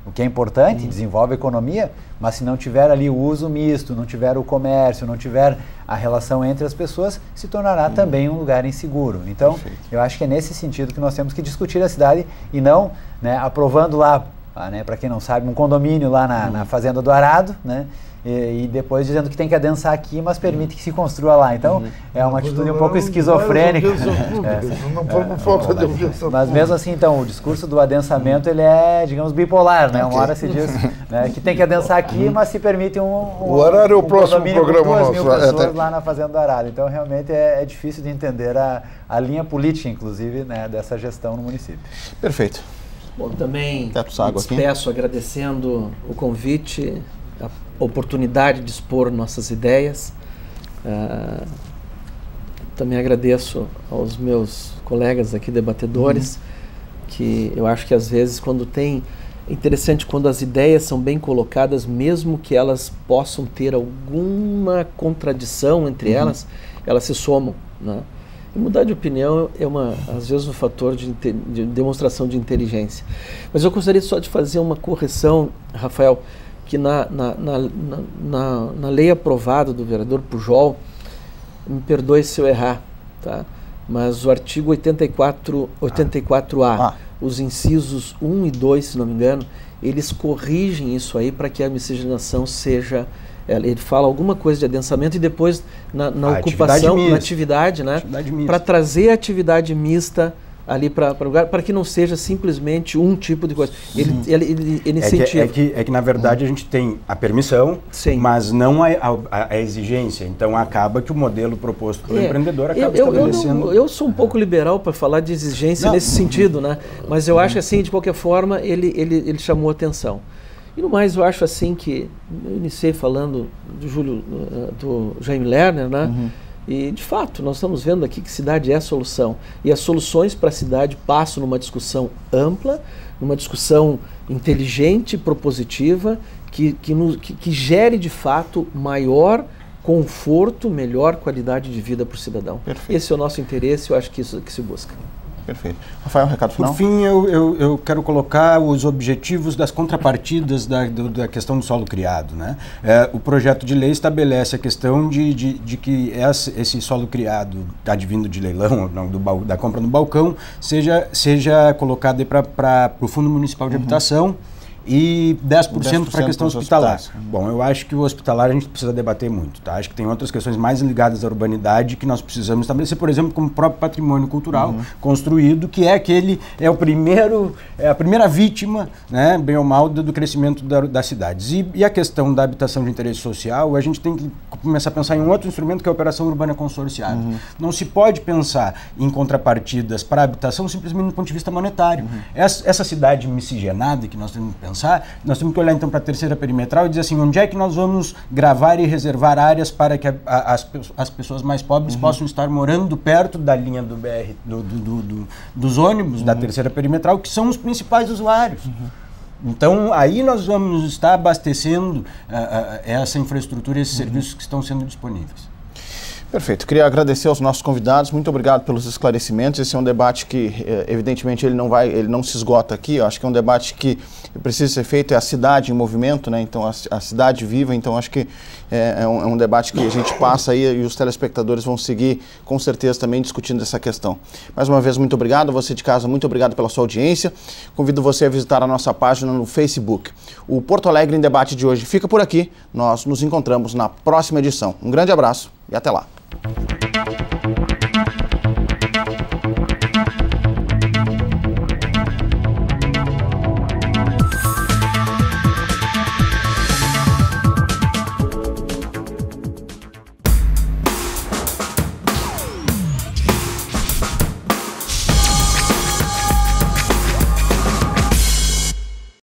o que é importante, desenvolve a economia, mas se não tiver ali o uso misto, não tiver o comércio, não tiver a relação entre as pessoas, se tornará também um lugar inseguro. Então, eu acho que é nesse sentido que nós temos que discutir a cidade e não, né, aprovando lá, né, para quem não sabe, um condomínio lá na Fazenda do Arado, né, e depois dizendo que tem que adensar aqui, mas permite que se construa lá. Então, é uma atitude um pouco esquizofrênica. Mas mesmo assim, então, o discurso do adensamento, ele é, digamos, bipolar, né? Uma hora se diz, né, que tem que adensar aqui, mas se permite o horário é o próximo programa nosso. 2.000 pessoas lá na Fazenda do Arado. Então, realmente, é difícil de entender a linha política, inclusive, né, dessa gestão no município. Perfeito. Bom, também despeço agradecendo o convite, a oportunidade de expor nossas ideias. Também agradeço aos meus colegas aqui debatedores, que eu acho que às vezes é interessante quando as ideias são bem colocadas, mesmo que elas possam ter alguma contradição entre elas se somam, né? E mudar de opinião é às vezes um fator de demonstração de inteligência. Mas eu gostaria só de fazer uma correção, Rafael, que na lei aprovada do vereador Pujol, me perdoe se eu errar, tá? Mas o artigo 84A, os incisos 1 e 2, se não me engano, eles corrigem isso aí para que a miscigenação seja... Ele fala alguma coisa de adensamento e depois na ocupação, na atividade, né? Para trazer a atividade mista ali para o lugar, para que não seja simplesmente um tipo de coisa. Ele incentiva. É que na verdade a gente tem a permissão, mas não a exigência. Então acaba que o modelo proposto pelo empreendedor acaba estabelecendo... Eu sou um pouco liberal para falar de exigência nesse sentido, né? Mas eu acho assim, de qualquer forma, ele chamou atenção. E no mais, eu acho assim que, eu iniciei falando do Jaime Lerner, né? E, de fato, nós estamos vendo aqui que cidade é a solução. E as soluções para a cidade passam numa discussão ampla, numa discussão inteligente, propositiva, que gere, de fato, maior conforto, melhor qualidade de vida para o cidadão. Perfeito. Esse é o nosso interesse, eu acho que isso que se busca. Perfeito. Rafael, recado final? Por fim, eu quero colocar os objetivos das contrapartidas da questão do solo criado, né? O projeto de lei estabelece a questão de que esse solo criado, advindo de leilão, não, da compra no balcão, seja colocado para o Fundo Municipal de Habitação, e 10% para a questão hospitalar. Bom, eu acho que o hospitalar a gente precisa debater muito, tá? Acho que tem outras questões mais ligadas à urbanidade que nós precisamos estabelecer, por exemplo, como o próprio patrimônio cultural construído, que é a primeira vítima, né, bem ou mal, do crescimento das cidades. E a questão da habitação de interesse social, a gente tem que começar a pensar em um outro instrumento, que é a operação urbana consorciada. Não se pode pensar em contrapartidas para a habitação simplesmente do ponto de vista monetário. Essa cidade miscigenada que nós temos que pensar, nós temos que olhar então para a terceira perimetral e dizer assim, onde é que nós vamos gravar e reservar áreas para que as pessoas mais pobres possam estar morando perto da linha do BR, dos ônibus da terceira perimetral, que são os principais usuários. Então, aí nós vamos estar abastecendo essa infraestrutura, esses serviços que estão sendo disponíveis. Perfeito. Queria agradecer aos nossos convidados. Muito obrigado pelos esclarecimentos. Esse é um debate que, evidentemente, ele não se esgota aqui. Eu acho que é um debate que precisa ser feito. É a cidade em movimento, né? Então, a cidade viva. Então, acho que é um debate que a gente passa aí e os telespectadores vão seguir, com certeza, também discutindo essa questão. Mais uma vez, muito obrigado. Você de casa, muito obrigado pela sua audiência. Convido você a visitar a nossa página no Facebook. O Porto Alegre em Debate de hoje fica por aqui. Nós nos encontramos na próxima edição. Um grande abraço e até lá.